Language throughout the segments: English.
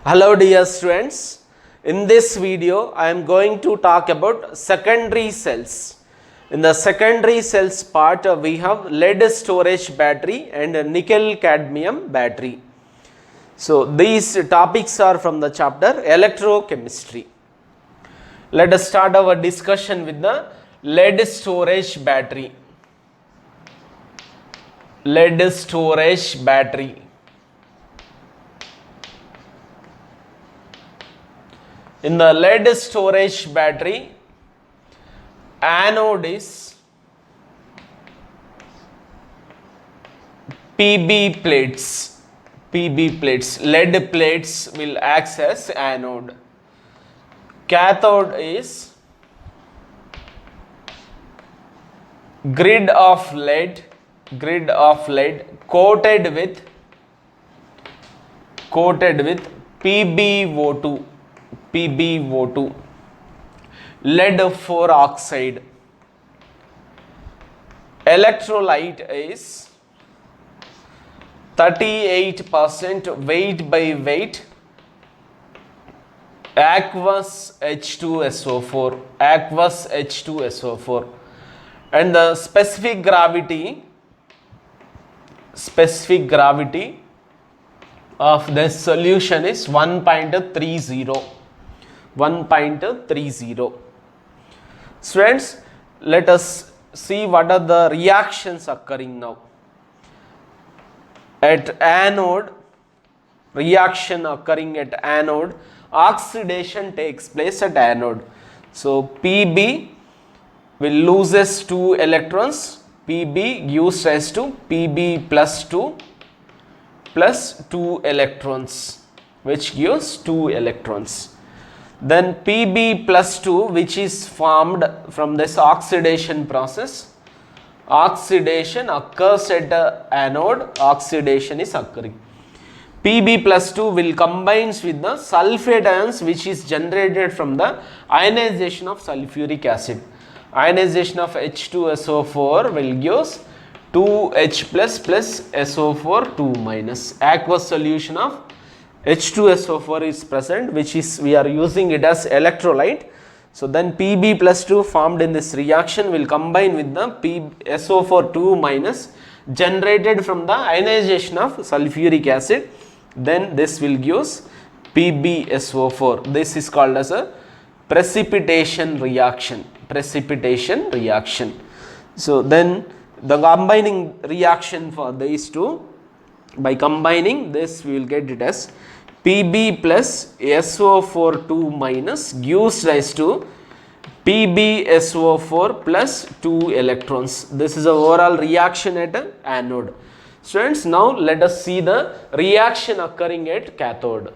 Hello dear students, in this video I am going to talk about secondary cells. In the secondary cells part we have lead storage battery and nickel cadmium battery. So these topics are from the chapter electrochemistry. Let us start our discussion with the lead storage battery. Lead storage battery. In the lead storage battery, anode is PB plates. PB plates. Lead plates will act as anode. Cathode is grid of lead coated with PbO2. Lead 4 oxide. Electrolyte is 38% weight by weight aqueous H2SO4 and the specific gravity of this solution is 1.30. Students, let us see what are the reactions occurring now. At anode, reaction occurring at anode, oxidation takes place at anode. So Pb will loses 2 electrons. Pb gives rise to Pb plus 2 electrons, which gives 2 electrons. Then Pb plus 2, which is formed from this oxidation process. Oxidation occurs at anode, oxidation is occurring. Pb plus 2 will combines with the sulfate ions, which is generated from the ionization of sulfuric acid. Ionization of H2SO4 will give 2H plus SO4 2 minus. Aqueous solution of H2SO4 is present, which is we are using it as electrolyte. So then Pb plus 2 formed in this reaction will combine with the SO4 2 minus generated from the ionization of sulfuric acid. Then this will give PbSO4. This is called as a precipitation reaction. So then the combining reaction for these two, by combining this we will get it as Pb plus SO4 2 minus gives rise to PbSO4 plus 2 electrons. This is the overall reaction at an anode. Students, now let us see the reaction occurring at cathode.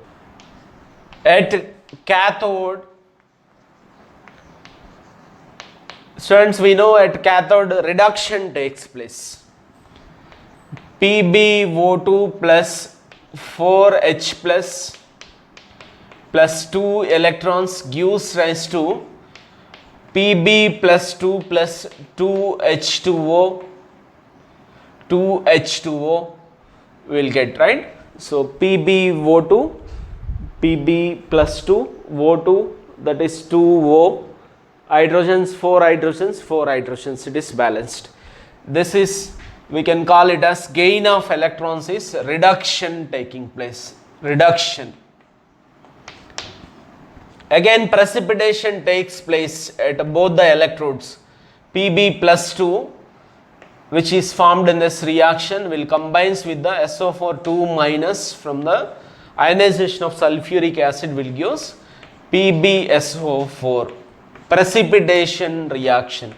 At cathode, students, we know at cathode reduction takes place. PbO2 plus 4H plus 2 electrons gives rise to Pb plus 2 plus 2H2O will get, right? So PbO2, Pb plus 2, O2, that is 2O, hydrogens, 4 hydrogens, it is balanced. This is, we can call it as gain of electrons is reduction taking place. Reduction. Again precipitation takes place at both the electrodes. Pb plus 2, which is formed in this reaction, will combines with the SO4 2 minus from the ionization of sulfuric acid will give PbSO4. Precipitation reaction.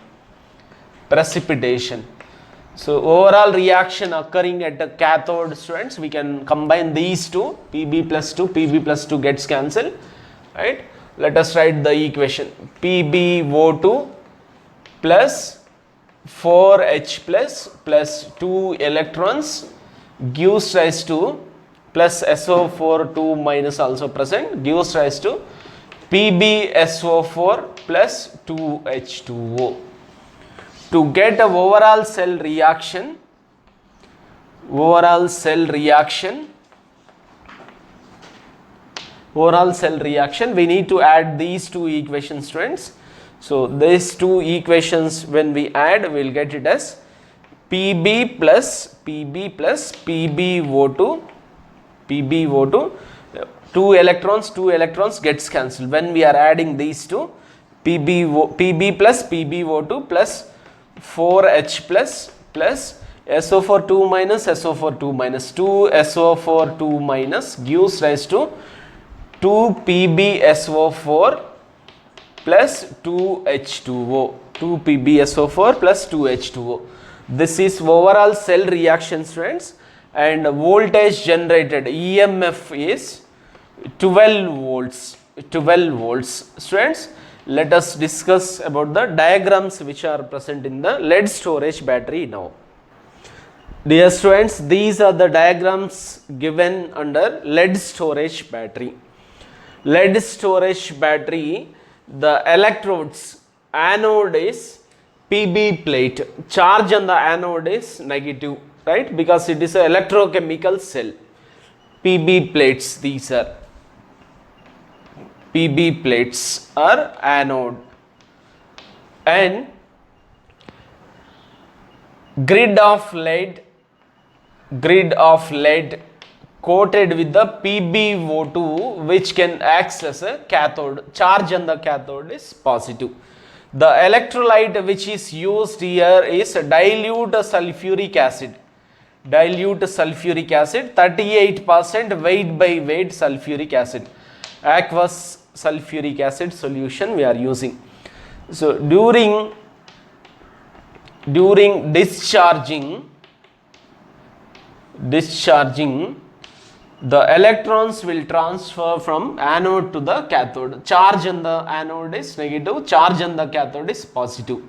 So overall reaction occurring at the cathode, students, we can combine these two. Pb plus 2 gets cancelled, right? Let us write the equation. PbO2 plus 4H plus 2 electrons gives rise to plus SO4 2 minus also present, gives rise to PbSO4 plus 2H2O. To get a overall cell reaction, overall cell reaction, we need to add these two equations, students. So these two equations, when we add, we will get it as Pb plus PbO2, two electrons gets cancelled. When we are adding these two, Pb plus PbO2 plus 4H plus SO4 2 minus SO4 2 minus 2 SO4 2 minus gives rise to 2 PbSO4 plus 2H2O, 2 PbSO4 plus 2H2O. This is overall cell reaction, students, and voltage generated EMF is 12 volts. Students, let us discuss about the diagrams which are present in the lead storage battery now. Dear students, these are the diagrams given under lead storage battery. Lead storage battery, the electrodes, anode is Pb plate, charge on the anode is negative, right, because it is an electrochemical cell. Pb plates, these are Pb plates are anode, and grid of lead coated with the PbO2, which can act as a cathode. Charge on the cathode is positive. The electrolyte which is used here is dilute sulfuric acid. 38% weight by weight sulfuric acid. Aqueous sulfuric acid solution we are using. So during discharging, the electrons will transfer from anode to the cathode. Charge on the anode is negative, charge on the cathode is positive.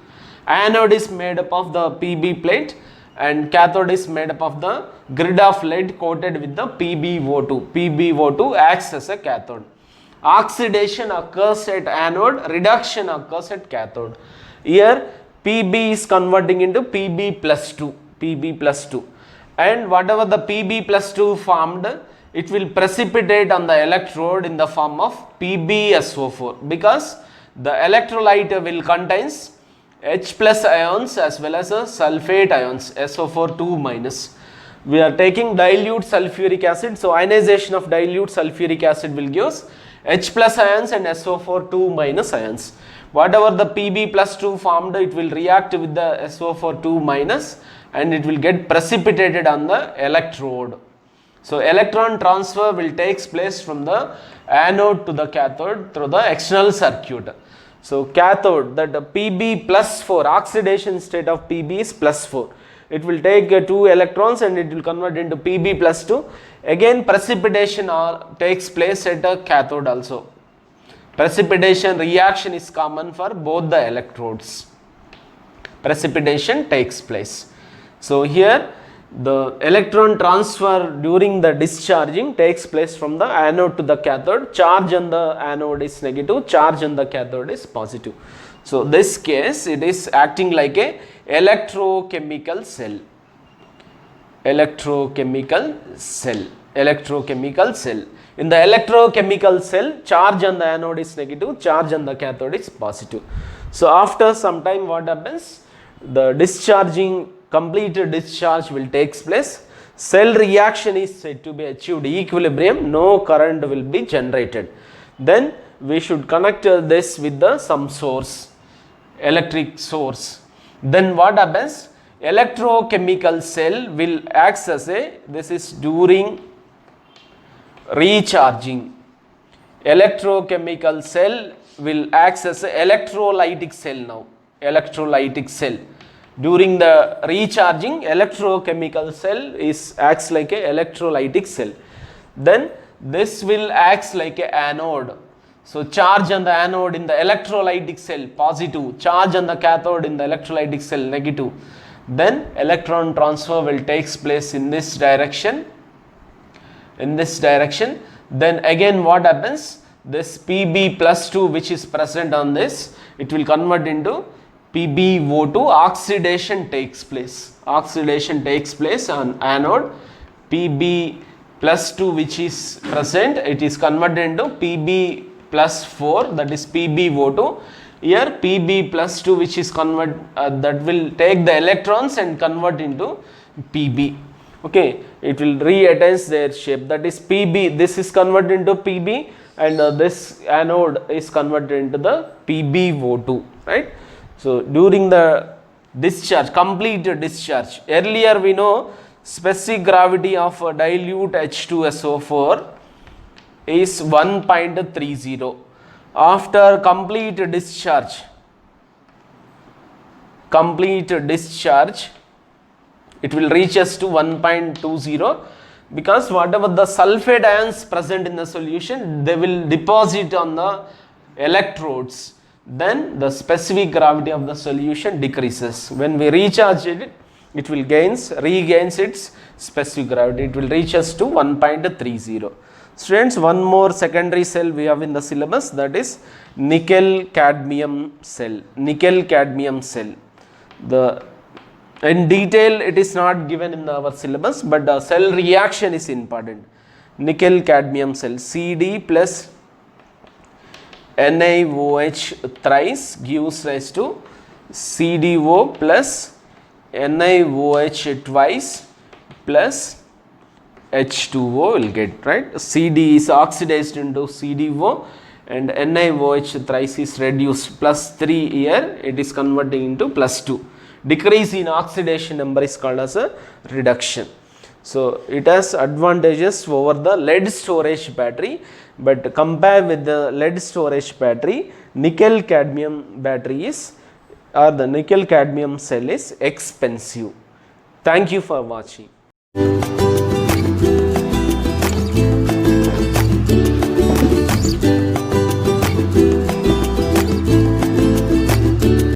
Anode is made up of the Pb plate and cathode is made up of the grid of lead coated with the PbO2. PbO2 acts as a cathode. Oxidation occurs at anode, reduction occurs at cathode. Here Pb is converting into Pb plus 2. And whatever the Pb plus 2 formed, it will precipitate on the electrode in the form of PbSO4, because the electrolyte will contains H plus ions as well as sulfate ions, SO4 2 minus. We are taking dilute sulfuric acid, so ionization of dilute sulfuric acid will give us H plus ions and SO4 2 minus ions. Whatever the Pb plus 2 formed, it will react with the SO4 2 minus and it will get precipitated on the electrode. So electron transfer will take place from the anode to the cathode through the external circuit. So cathode, that Pb plus 4, oxidation state of Pb is plus 4. It will take 2 electrons and it will convert into Pb plus 2. Again precipitation takes place at a cathode also. Precipitation reaction is common for both the electrodes. Precipitation takes place. So here the electron transfer during the discharging takes place from the anode to the cathode. Charge on the anode is negative, charge on the cathode is positive. So this case, it is acting like a electrochemical cell. Electrochemical cell. In the electrochemical cell, charge on the anode is negative, charge on the cathode is positive. So after some time, what happens? The complete discharge will take place. Cell reaction is said to be achieved equilibrium, no current will be generated. Then we should connect this with some source, electric source. Then what happens? Electrochemical cell will act as this is during recharging. Electrochemical cell will act as electrolytic cell now. During the recharging, electrochemical cell acts like a electrolytic cell. Then this will act like a anode. So charge on the anode in the electrolytic cell positive, charge on the cathode in the electrolytic cell negative. Then electron transfer will take place in this direction. Then again what happens? This Pb plus 2 which is present on this, it will convert into PbO2. Oxidation takes place on anode. Pb plus 2 which is present, it is converted into Pb plus 4, that is PbO2. Here Pb plus 2 which is that will take the electrons and convert into Pb. Okay, it will rearrange their shape, that is Pb, this is converted into Pb, and this anode is converted into the PbO2, right. So during the discharge, complete discharge, earlier we know specific gravity of a dilute H2SO4 is 1.30. After complete discharge, it will reach us to 1.20, because whatever the sulfate ions present in the solution, they will deposit on the electrodes. Then the specific gravity of the solution decreases. When we recharge it, it will regains its specific gravity. It will reach us to 1.30. Students, one more secondary cell we have in the syllabus, that is nickel cadmium cell. In detail it is not given in our syllabus, but the cell reaction is important. Nickel cadmium cell, Cd plus NiOH thrice gives rise to CdO plus NiOH twice plus H2O will get, right. Cd is oxidized into CdO and NiOH thrice is reduced, plus 3 here, it is converting into plus 2. Decrease in oxidation number is called as a reduction. So it has advantages over the lead storage battery, but compared with the lead storage battery, nickel cadmium battery is, or the nickel cadmium cell is expensive. Thank you for watching.